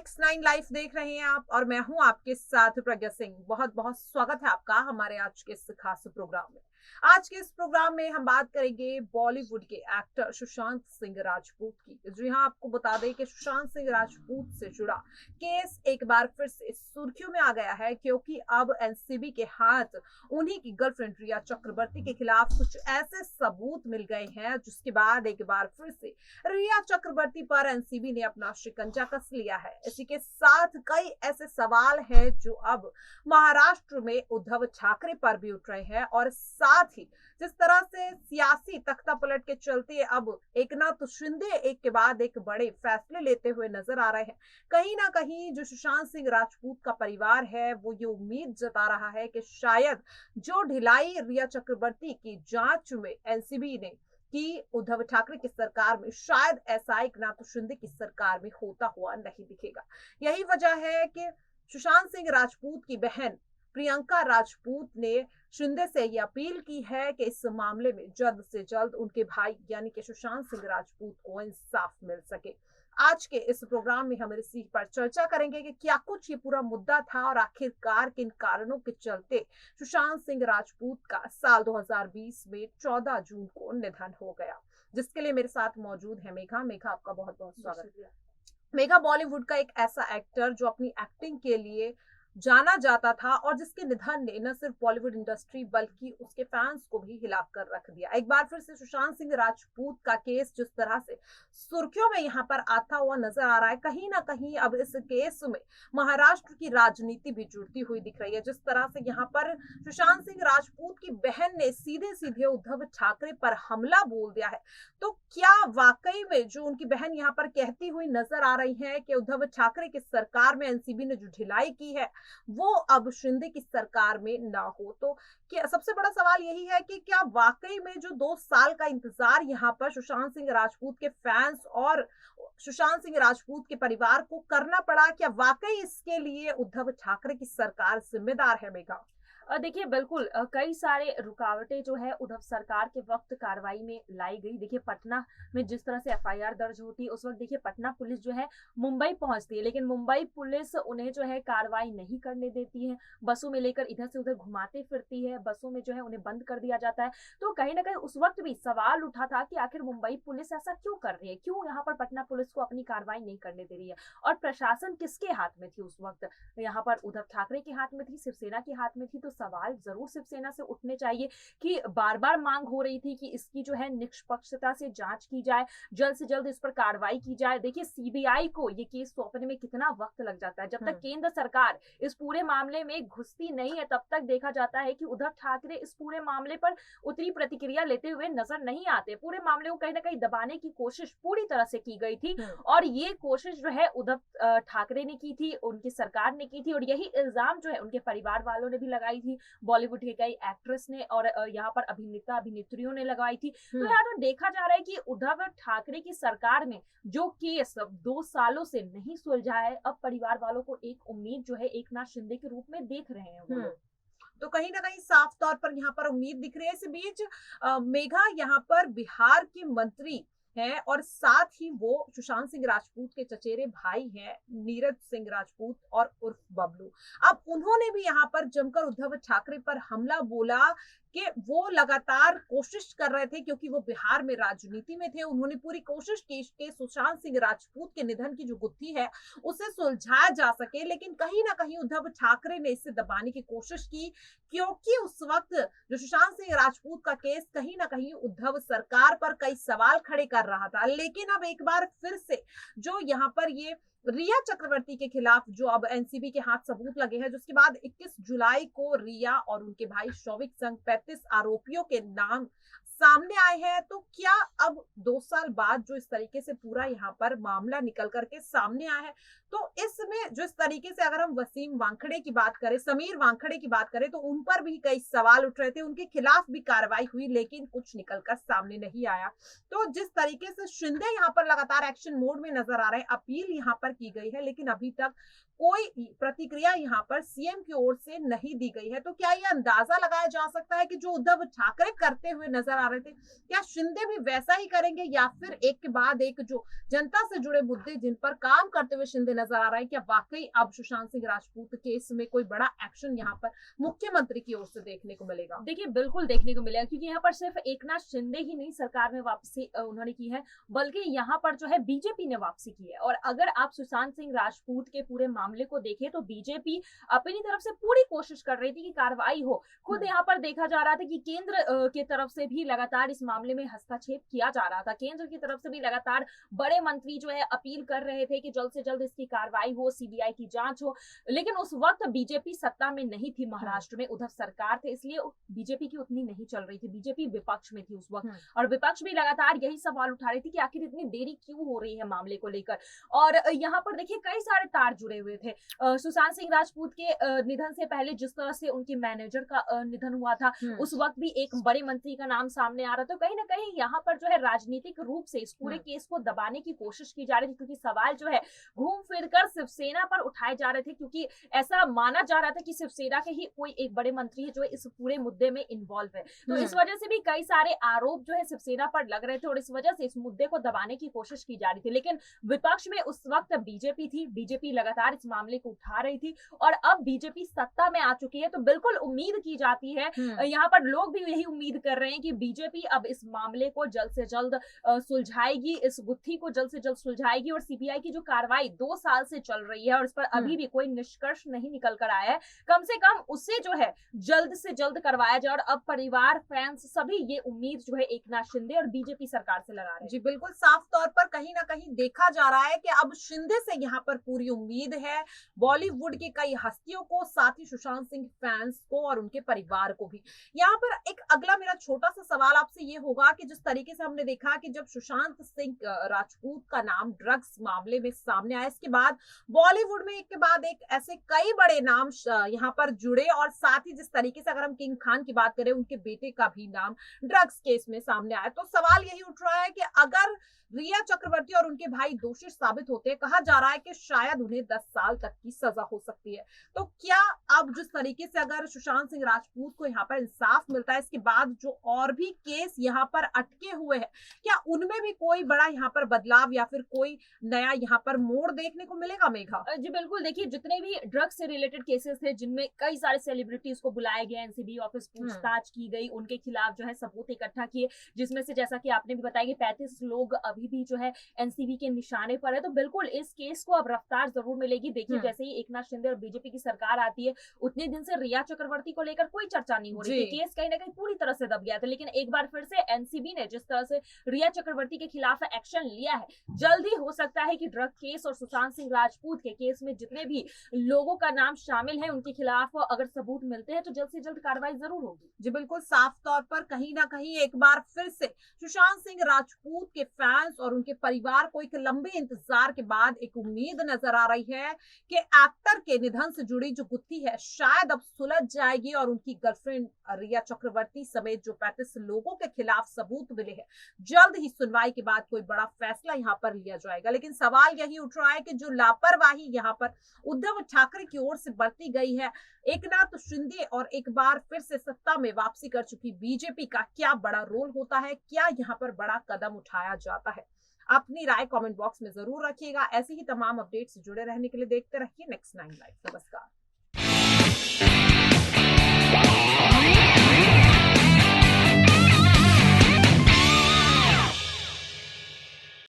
X9 live देख रहे हैं आप और मैं हूं आपके साथ प्रज्ञा सिंह। बहुत बहुत स्वागत है आपका हमारे आज के इस खास प्रोग्राम में। आज के इस प्रोग्राम में हम बात करेंगे बॉलीवुड के एक्टर सुशांत सिंह राजपूत की। जी हाँ, आपको बता दें कि सुशांत सिंह राजपूत से जुड़ा केस एक बार फिर से सुर्खियों में आ गया है, क्योंकि अब एनसीबी के हाथ उन्हीं की गर्लफ्रेंड रिया चक्रवर्ती के खिलाफ कुछ ऐसे सबूत मिल गए हैं, जिसके बाद एक बार फिर से रिया चक्रवर्ती पर एनसीबी ने अपना शिकंजा कस लिया है। इसी के साथ कई ऐसे सवाल हैं जो अब महाराष्ट्र में उद्धव ठाकरे पर भी उठ रहे हैं, और साथ ही जिस तरह से सियासी तख्ता पलट के चलते अब एकनाथ शिंदे एक के बाद एक बड़े फैसले लेते हुए नजर आ रहे हैं। कहीं ना कहीं जो सुशांत सिंह राजपूत का परिवार है वो ये उम्मीद जता रहा है कि शायद जो ढिलाई रिया चक्रवर्ती की जांच में एनसीबी ने कि उद्धव ठाकरे की सरकार में, शायद ऐसा एकनाथ शिंदे की सरकार में होता हुआ नहीं दिखेगा। यही वजह है कि सुशांत सिंह राजपूत की बहन प्रियंका राजपूत ने शिंदे से यह अपील की है कि इस मामले में जल्द से जल्द उनके भाई यानी कि सुशांत सिंह राजपूत को इंसाफ मिल सके। आज के इस प्रोग्राम में हम इसी पर चर्चा करेंगे कि क्या कुछ ये पूरा मुद्दा था और आखिरकार किन कारणों के चलते सुशांत सिंह राजपूत का साल 2020 में 14 जून को निधन हो गया। जिसके लिए मेरे साथ मौजूद है मेघा। मेघा, आपका बहुत बहुत स्वागत है। मेघा, बॉलीवुड का एक ऐसा एक्टर जो अपनी एक्टिंग के लिए जाना जाता था और जिसके निधन ने न सिर्फ बॉलीवुड इंडस्ट्री बल्कि उसके फैंस को भी हिला कर रख दिया। एक बार फिर से सुशांत सिंह राजपूत का केस जिस तरह से सुर्खियों में यहाँ पर आता हुआ नजर आ रहा है, कहीं ना कहीं अब इस केस में महाराष्ट्र की राजनीति भी जुड़ती हुई दिख रही है। जिस तरह से यहाँ पर सुशांत सिंह राजपूत की बहन ने सीधे सीधे उद्धव ठाकरे पर हमला बोल दिया है, तो क्या वाकई में जो उनकी बहन यहाँ पर कहती हुई नजर आ रही है कि उद्धव ठाकरे की सरकार में एनसीबी ने जो ढिलाई की है वो अब शिंदे की सरकार में ना हो? तो क्या सबसे बड़ा सवाल यही है कि क्या वाकई में जो 2 साल का इंतजार यहाँ पर सुशांत सिंह राजपूत के फैंस और सुशांत सिंह राजपूत के परिवार को करना पड़ा, क्या वाकई इसके लिए उद्धव ठाकरे की सरकार जिम्मेदार है? मेघा, देखिए बिल्कुल कई सारे रुकावटें जो है उद्धव सरकार के वक्त कार्रवाई में लाई गई। देखिए पटना में जिस तरह से एफआईआर दर्ज होती है उस वक्त देखिए पटना पुलिस जो है मुंबई पहुंचती है, लेकिन मुंबई पुलिस उन्हें जो है कार्रवाई नहीं करने देती है। बसों में लेकर इधर से उधर घुमाते फिरती है, बसों में जो है उन्हें बंद कर दिया जाता है। तो कहीं ना कहीं उस वक्त भी सवाल उठा था कि आखिर मुंबई पुलिस ऐसा क्यों कर रही है, क्यों यहाँ पर पटना पुलिस को अपनी कार्रवाई नहीं करने दे रही है, और प्रशासन किसके हाथ में थी उस वक्त? यहाँ पर उद्धव ठाकरे के हाथ में थी, शिवसेना के हाथ में थी। तो सवाल जरूर शिवसेना से उठने चाहिए कि बार बार मांग हो रही थी कि इसकी जो है निष्पक्षता से जांच की जाए, जल्द से जल्द इस पर कार्रवाई की जाए। देखिए सीबीआई को ये केस सौंपने में कितना वक्त लग जाता है। जब तक केंद्र सरकार इस पूरे मामले में घुसती नहीं है तब तक देखा जाता है कि उद्धव ठाकरे इस पूरे मामले पर उतनी प्रतिक्रिया लेते हुए नजर नहीं आते। पूरे मामले को कहीं ना कहीं दबाने की कोशिश पूरी तरह से की गई थी, और ये कोशिश जो है उद्धव ठाकरे ने की थी, उनकी सरकार ने की थी, और यही इल्जाम जो है उनके परिवार वालों ने भी लगाई थी, बॉलीवुड के कई एक्ट्रेस ने और यहाँ पर अभिनेता अभिनेत्रियों ने लगाई थी। तो यहाँ तो देखा जा रहा है कि उद्धव ठाकरे की सरकार में जो केस 2 सालों से नहीं सुलझा है, अब परिवार वालों को एक उम्मीद जो है एकनाथ शिंदे के रूप में देख रहे हैं वो लोग। तो कहीं ना कहीं साफ तौर पर यहाँ पर उम्मीद दिख रही है। इस बीच मेघा, यहाँ पर बिहार के मंत्री हैं और साथ ही वो सुशांत सिंह राजपूत के चचेरे भाई हैं, नीरज सिंह राजपूत और उर्फ बबलू। अब उन्होंने भी यहाँ पर जमकर उद्धव ठाकरे पर हमला बोला कि वो लगातार कोशिश कर रहे थे, क्योंकि वो बिहार में राजनीति में थे। उन्होंने पूरी कोशिश की कि सुशांत सिंह राजपूत के निधन की जो गुत्थी है उसे सुलझाया जा सके, लेकिन कहीं ना कहीं उद्धव ठाकरे ने इसे दबाने की कोशिश की, क्योंकि उस वक्त जो सुशांत सिंह राजपूत का केस कहीं ना कहीं उद्धव सरकार पर कई सवाल खड़े कर रहा था। लेकिन अब एक बार फिर से जो यहाँ पर ये रिया चक्रवर्ती के खिलाफ जो अब एनसीबी के हाथ सबूत लगे हैं, जिसके बाद 21 जुलाई को रिया और उनके भाई शौविक संग 35 आरोपियों के नाम सामने आए हैं, तो क्या अब 2 साल बाद जो इस तरीके से पूरा यहाँ पर मामला निकल करके सामने आया है, तो इसमें जो इस तरीके से अगर हम वसीम वानखेड़े की बात करें, समीर वानखेड़े की बात करें, तो उन पर भी कई सवाल उठ रहे थे, उनके खिलाफ भी कार्रवाई हुई, लेकिन कुछ निकलकर सामने नहीं आया। तो जिस तरीके से शिंदे यहाँ पर लगातार एक्शन मोड में नजर आ रहे हैं, अपील यहाँ पर की गई है, लेकिन अभी तक कोई प्रतिक्रिया यहाँ पर सीएम की ओर से नहीं दी गई है। तो क्या यह अंदाजा लगाया जा सकता है कि जो उद्धव ठाकरे करते हुए नजर आ रहे थे, क्या शिंदे भी वैसा ही करेंगे, या फिर एक के बाद एक जो जनता से जुड़े मुद्दे जिन पर काम करते हुए शिंदे नजर आ रहा है, क्या वाकई अब सुशांत सिंह राजपूत केस में कोई बड़ा एक्शन यहाँ पर मुख्यमंत्री की ओर से देखने को मिलेगा? देखिए बिल्कुल देखने को मिलेगा, क्योंकि यहाँ पर सिर्फ एकनाथ शिंदे ही नहीं सरकार में वापसी उन्होंने की है, बल्कि यहाँ पर जो है बीजेपी ने वापसी की है। और अगर आप सुशांत सिंह राजपूत के पूरे मामले को देखें तो बीजेपी अपनी तरफ से पूरी कोशिश कर रही थी कि कार्रवाई हो। खुद यहाँ पर देखा जा रहा था कि केंद्र की तरफ से भी लगातार इस मामले में हस्तक्षेप किया जा रहा था। केंद्र की तरफ से भी लगातार बड़े मंत्री जो है अपील कर रहे थे कि जल्द से जल्द इसकी कार्रवाई हो, सीबीआई की जांच हो। लेकिन उस वक्त बीजेपी सत्ता में नहीं थी, महाराष्ट्र में उद्धव सरकार थे, इसलिए बीजेपी की उतनी नहीं चल रही थी। बीजेपी विपक्ष में थी उस वक्त, और विपक्ष भी लगातार यही सवाल उठा रही थी कि आखिर इतनी देरी क्यों हो रही है मामले को लेकर। और यहाँ पर देखिए कई सारे तार जुड़े हुए थे। सुशांत सिंह राजपूत के निधन से पहले जिस तरह से उनके मैनेजर का निधन हुआ था, उस वक्त भी एक बड़े मंत्री का नाम सामने आ रहा था। कहीं ना कहीं यहाँ पर जो है राजनीतिक रूप से इस पूरे केस को दबाने की कोशिश की जा रही थी, क्योंकि सवाल जो है घूम फिर कर शिवसेना पर उठाए जा रहे थे, क्योंकि ऐसा माना जा रहा था कि शिवसेना के ही कोई एक बड़े मंत्री है जो इस पूरे मुद्दे में इन्वॉल्व है। तो इस वजह से भी कई सारे आरोप जो है शिवसेना पर लग रहे थे, और इस वजह से इस मुद्दे को दबाने की कोशिश की जा रही थी। लेकिन विपक्ष में उस वक्त बीजेपी थी, बीजेपी लगातार इस मामले को उठा रही थी, और अब बीजेपी सत्ता में आ चुकी है। तो बिल्कुल उम्मीद की जाती है, यहाँ पर लोग भी यही उम्मीद कर रहे हैं कि बीजेपी अब इस मामले को जल्द से जल्द सुलझाएगी, इस गुत्थी को जल्द से जल्द सुलझाएगी। और सीबीआई की जो कार्रवाई 2 साल से चल रही है और इस पर अभी भी कोई निष्कर्ष नहीं निकल कर आया है, कम से कम उसे जो है जल्द से जल्द करवाया जाए। और अब परिवार, फैंस सभी ये उम्मीद जो है एकनाथ शिंदे और बीजेपी सरकार से लगा रहे हैं। जी बिल्कुल, साफ तौर पर कहीं ना कहीं देखा जा रहा है कि अब शिंदे से यहाँ पर पूरी उम्मीद है, बॉलीवुड की कई हस्तियों को, साथ ही सुशांत सिंह फैंस को और उनके परिवार को भी। यहाँ पर एक अगला मेरा छोटा सा सवाल आपसे ये होगा कि जिस तरीके से हमने देखा कि जब सुशांत सिंह राजपूत का नाम ड्रग्स मामले में सामने आया, इसके बाद बॉलीवुड में एक के बाद एक ऐसे कई बड़े नाम यहाँ पर जुड़े, और साथ ही जिस तरीके से अगर हम किंग खान की बात करें, उनके बेटे का भी नाम ड्रग्स केस में सामने आया। तो सवाल यही उठ रहा है कि अगर रिया चक्रवर्ती और उनके भाई दोषी साबित होते हैं, कहा जा रहा है कि शायद उन्हें 10 साल तक की सजा हो सकती है। तो क्या अब जिस तरीके से अगर सुशांत सिंह राजपूत को यहाँ पर इंसाफ मिलता है, इसके बाद जो और भी केस यहाँ पर अटके हुए हैं, क्या उनमें भी कोई बड़ा यहाँ पर बदलाव या फिर कोई नया यहाँ पर मोड़ देखने को मिलेगा मेघा? जी बिल्कुल, देखिए जितने भी ड्रग्स से रिलेटेड केसेस थे, जिनमें कई सारे सेलिब्रिटीज को बुलाया गया, एनसीबी ऑफिस पूछताछ की गई, उनके खिलाफ जो है सबूत इकट्ठा किए, जिसमें से जैसा कि आपने भी बताया कि 35 लोग अभी भी जो है एनसीबी के निशाने पर है। तो बिल्कुल इस केस को अब रफ्तार जरूर मिलेगी। देखिए जैसे ही एकनाथ शिंदे और बीजेपी की सरकार आती है, उतने दिन से रिया चक्रवर्ती को लेकर कोई चर्चा नहीं हो रही थी। केस कहीं ना कहीं पूरी तरह से दब गया था। लेकिन एक बार फिर से एनसीबी ने जिस तरह से रिया चक्रवर्ती के खिलाफ एक्शन लिया है, जल्द ही हो सकता है कि ड्रग केस और सुशांत सिंह राजपूत के केस में जितने भी लोगों का नाम शामिल है, उनके खिलाफ अगर सबूत मिलते हैं तो जल्द से जल्द कार्रवाई जरूर होगी। जी बिल्कुल, साफ तौर पर कहीं ना कहीं एक बार फिर से सुशांत सिंह राजपूत के फैंस और उनके परिवार को एक लंबे इंतजार के बाद एक उम्मीद नजर आ रही है कि एक्टर के निधन से जुड़ी जो गुत्थी है शायद अब सुलझ जाएगी, और उनकी गर्लफ्रेंड रिया चक्रवर्ती समेत जो 35 लोगों के खिलाफ सबूत मिले हैं, जल्द ही सुनवाई के बाद कोई बड़ा फैसला यहाँ पर लिया जाएगा। लेकिन सवाल यही उठ रहा है कि जो लापरवाही यहाँ पर उद्धव ठाकरे की ओर से बरती गई है, एकनाथ शिंदे और एक बार फिर से सत्ता में वापसी कर चुकी बीजेपी का क्या बड़ा रोल होता है, क्या यहाँ पर बड़ा कदम उठाया जाता है? अपनी राय कमेंट बॉक्स में जरूर रखिएगा। ऐसी ही तमाम अपडेट से जुड़े रहने के लिए देखते रहिए नेक्स्ट 9 लाइव। नमस्कार।